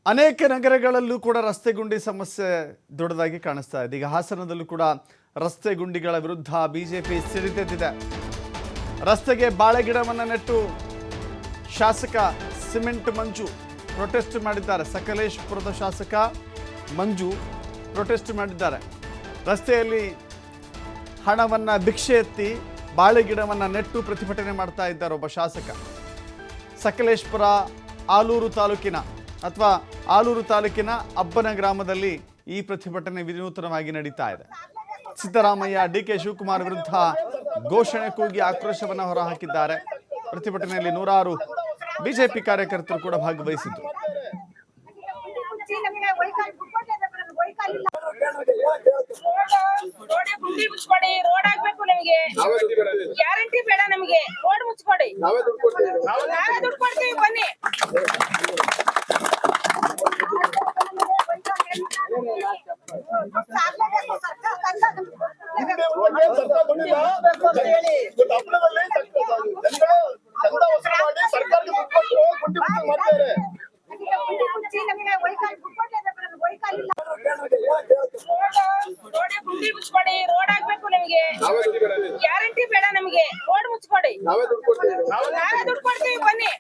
ಅನೇಕ ನಗರಗಳಲ್ಲೂ ಕೂಡ ರಸ್ತೆ ಗುಂಡಿ ಸಮಸ್ಯೆ ದೊಡ್ಡದಾಗಿ ಕಾಣಿಸ್ತಾ ಇದೆ. ಈಗ ಹಾಸನದಲ್ಲೂ ಕೂಡ ರಸ್ತೆ ಗುಂಡಿಗಳ ವಿರುದ್ಧ ಬಿಜೆಪಿ ಸಿಡಿದೆದ್ದಿದೆ. ರಸ್ತೆಗೆ ಬಾಳೆ ಗಿಡವನ್ನು ನೆಟ್ಟು ಶಾಸಕ ಸಿಮೆಂಟ್ ಮಂಜು ಪ್ರೊಟೆಸ್ಟ್ ಮಾಡಿದ್ದಾರೆ. ಸಕಲೇಶಪುರದ ಶಾಸಕ ಮಂಜು ಪ್ರೊಟೆಸ್ಟ್ ಮಾಡಿದ್ದಾರೆ. ರಸ್ತೆಯಲ್ಲಿ ಹಣವನ್ನು ಭಿಕ್ಷೆ ಎತ್ತಿ ಬಾಳೆ ಗಿಡವನ್ನು ನೆಟ್ಟು ಪ್ರತಿಭಟನೆ ಮಾಡ್ತಾ ಇದ್ದಾರೆ ಒಬ್ಬ ಶಾಸಕ. ಸಕಲೇಶಪುರ ಆಲೂರು ತಾಲೂಕಿನ ಅಬ್ಬನ ಗ್ರಾಮದಲ್ಲಿ ಈ ಪ್ರತಿಭಟನೆ ವಿನೂತನವಾಗಿ ನಡೀತಾ ಇದೆ. ಸಿದ್ದರಾಮಯ್ಯ, ಡಿಕೆ ಶಿವಕುಮಾರ್ ವಿರುದ್ಧ ಘೋಷಣೆ ಕೂಗಿ ಆಕ್ರೋಶವನ್ನು ಹೊರಹಾಕಿದ್ದಾರೆ. ಪ್ರತಿಭಟನೆಯಲ್ಲಿ ನೂರಾರು ಬಿಜೆಪಿ ಕಾರ್ಯಕರ್ತರು ಕೂಡ ಭಾಗವಹಿಸಿದ್ರು. ರೋಡ್ ಆಗ್ಬೇಕು ನಮಗೆ, ಗ್ಯಾರಂಟಿ ಬೇಡ ನಮಗೆ, ರೋಡ್ ಮುಚ್ಕೊಡಿ, ನಾವೇ ದುಡ್ಡು ಕೊಡ್ತೀವಿ, ಬನ್ನಿ. ರೋಡ್ ಆಗ್ಬೇಕು ನಮಗೆ, ಗ್ಯಾರಂಟಿ ಬೇಡ ನಮಗೆ, ರೋಡ್ ಮುಚ್ಕೊಡಿ, ನಾವೇ ದುಡ್ಡು ಕೊಡ್ತೀವಿ, ಬನ್ನಿ.